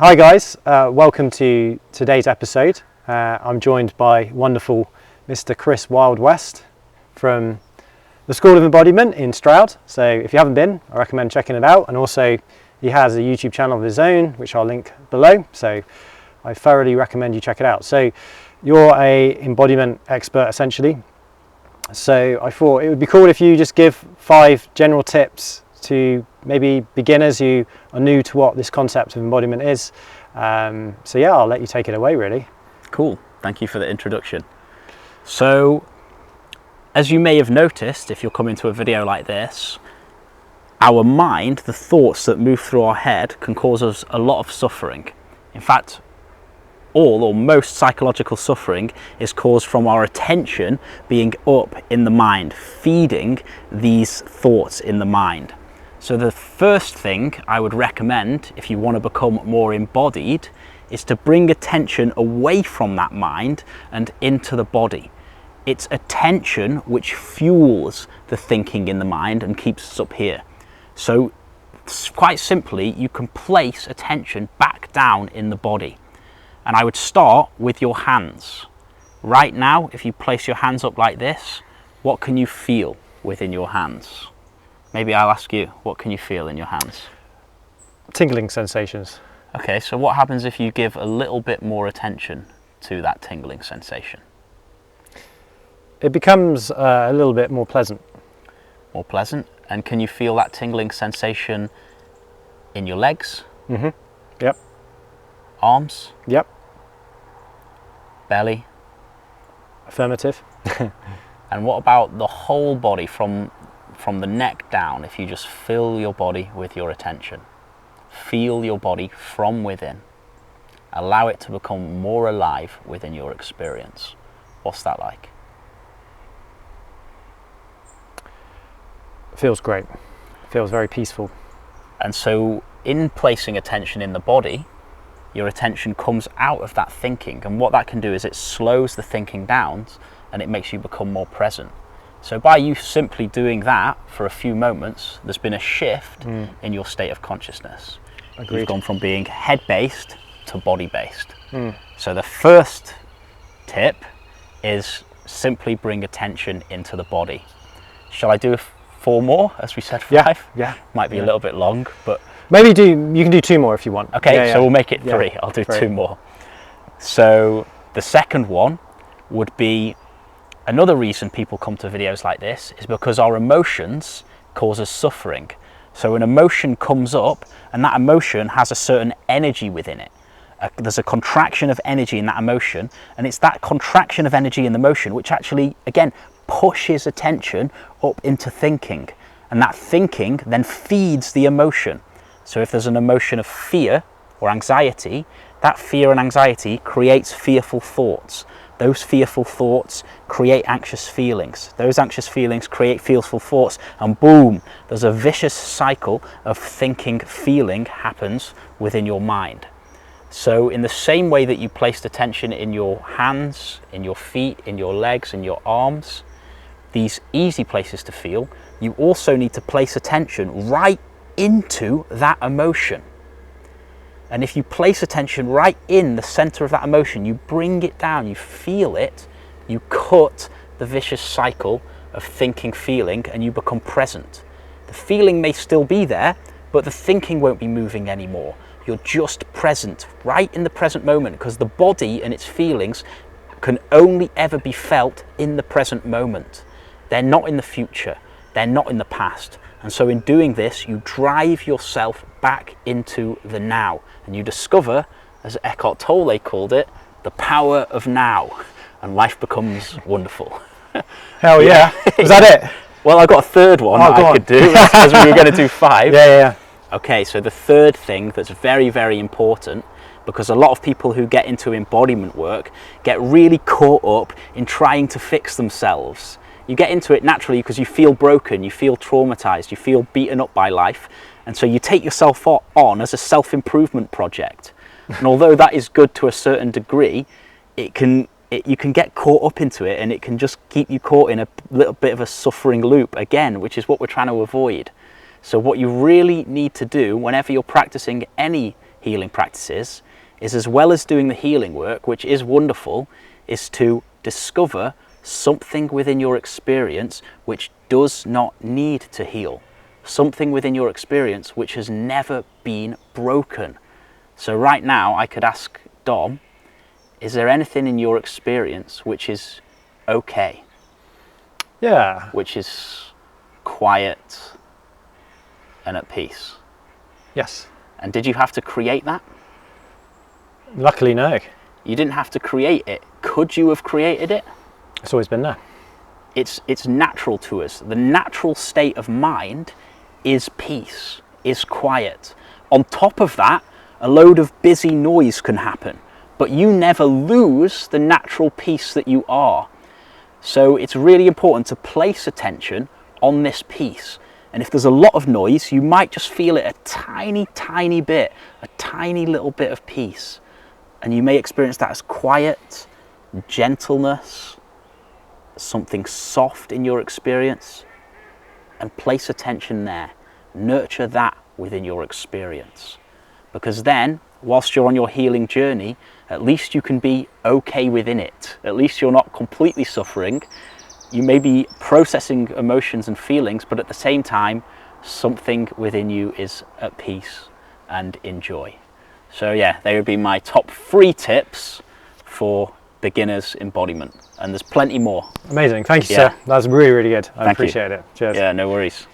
Hi guys, welcome to today's episode. I'm joined by wonderful Mr. Chris Wild West from the School of Embodiment in Stroud. So if you haven't been, I recommend checking it out. And also he has a YouTube channel of his own, which I'll link below. So I thoroughly recommend you check it out. So you're a embodiment expert essentially. So I thought it would be cool if you just give 5 general tips to maybe beginners who are new to what this concept of embodiment is. So yeah, I'll let you take it away really. Cool, thank you for the introduction. So, as you may have noticed, if you're coming to a video like this, our mind, the thoughts that move through our head, can cause us a lot of suffering. In fact, all or most psychological suffering is caused from our attention being up in the mind, feeding these thoughts in the mind. So the first thing I would recommend if you want to become more embodied is to bring attention away from that mind and into the body. It's attention which fuels the thinking in the mind and keeps us up here. So quite simply, you can place attention back down in the body. And I would start with your hands. Right now, if you place your hands up like this, what can you feel within your hands? Maybe I'll ask you, what can you feel in your hands? Tingling sensations. Okay, so what happens if you give a little bit more attention to that tingling sensation? It becomes a little bit more pleasant. More pleasant? And can you feel that tingling sensation in your legs? Mm-hmm. Yep. Arms? Yep. Belly? Affirmative. And what about the whole body from the neck down? If you just fill your body with your attention, feel your body from within, allow it to become more alive within your experience. What's that like? Feels great. Feels very peaceful. And so in placing attention in the body, your attention comes out of that thinking, and what that can do is it slows the thinking down and it makes you become more present. So by you simply doing that for a few moments, there's been a shift in your state of consciousness. Agreed. You've gone from being head-based to body-based. So the first tip is simply bring attention into the body. Shall I do 4 more, as we said 5? Yeah. Might be a little bit long, but... Maybe you can do 2 more if you want. Okay, so we'll make it 3. I'll do 2 more. So the second one would be, another reason people come to videos like this is because our emotions cause us suffering. So an emotion comes up and that emotion has a certain energy within it. There's a contraction of energy in that emotion, and it's that contraction of energy in the emotion which actually, again, pushes attention up into thinking. And that thinking then feeds the emotion. So if there's an emotion of fear or anxiety, that fear and anxiety creates fearful thoughts. Those fearful thoughts create anxious feelings. Those anxious feelings create fearful thoughts, and boom, there's a vicious cycle of thinking, feeling happens within your mind. So in the same way that you placed attention in your hands, in your feet, in your legs, in your arms, these easy places to feel, you also need to place attention right into that emotion. And if you place attention right in the center of that emotion, you bring it down, you feel it, you cut the vicious cycle of thinking, feeling, and you become present. The feeling may still be there, but the thinking won't be moving anymore. You're just present, right in the present moment, because the body and its feelings can only ever be felt in the present moment. They're not in the future, they're not in the past. And so in doing this, you drive yourself back into the now, and you discover, as Eckhart Tolle called it, the power of now, and life becomes wonderful. Hell yeah. Was that it? Well, I've got a third one that I could do, because we were going to do 5. Yeah. Okay, so the third thing that's very, very important, because a lot of people who get into embodiment work get really caught up in trying to fix themselves. You get into it naturally because you feel broken, you feel traumatized, you feel beaten up by life, and so you take yourself on as a self-improvement project. And although that is good to a certain degree, you can get caught up into it, and it can just keep you caught in a little bit of a suffering loop again, which is what we're trying to avoid. So what you really need to do whenever you're practicing any healing practices is, as well as doing the healing work, which is wonderful, is to discover something within your experience which does not need to heal. Something within your experience which has never been broken. So right now I could ask Dom, is there anything in your experience which is okay? Yeah. Which is quiet and at peace? Yes. And did you have to create that? Luckily, no. You didn't have to create it. Could you have created it? It's always been there. It's natural to us. The natural state of mind is peace, is quiet. On top of that, a load of busy noise can happen, but you never lose the natural peace that you are. So it's really important to place attention on this peace. And if there's a lot of noise, you might just feel it a tiny, tiny bit, a tiny little bit of peace. And you may experience that as quiet, gentleness, something soft in your experience. And place attention there. Nurture that within your experience. Because then, whilst you're on your healing journey, at least you can be okay within it. At least you're not completely suffering. You may be processing emotions and feelings, but at the same time, something within you is at peace and in joy. So yeah, they would be my top 3 tips for beginners embodiment. And there's plenty more. Amazing. Thank you, Yeah. sir. That's really, really good. I Thank you. appreciate it. Cheers. Yeah, no worries.